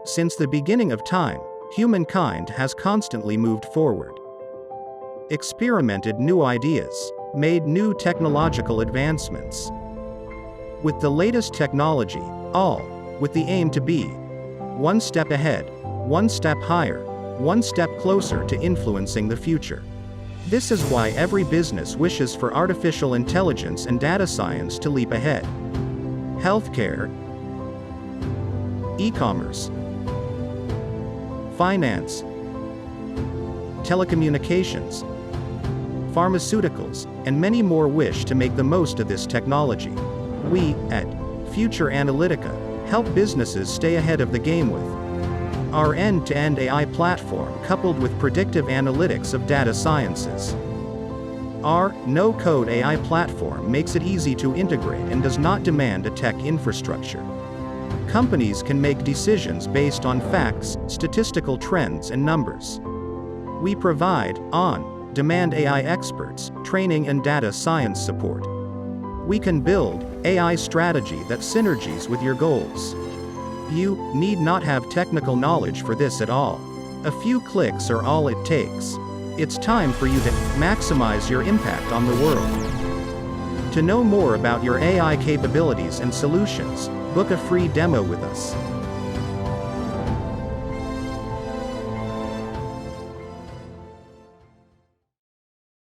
Since the beginning of time, humankind has constantly moved forward, experimented new ideas, made new technological advancements. With the latest technology, all with the aim to be one step ahead, one step higher, one step closer to influencing the future. This is why every business wishes for artificial intelligence and data science to leap ahead. Healthcare, e-commerce, finance, telecommunications, pharmaceuticals, and many more wish to make the most of this technology. We, at FutureAnalytica, help businesses stay ahead of the game with our end-to-end AI platform coupled with predictive analytics of data sciences. Our no-code AI platform makes it easy to integrate and does not demand a tech infrastructure. Companies can make decisions based on facts, statistical trends, and numbers. We provide on-demand AI experts, training and data science support. We can build AI strategy that synergies with your goals. You need not have technical knowledge for this at all. A few clicks are all it takes. It's time for you to maximize your impact on the world. To know more about your AI capabilities and solutions, book a free demo with us.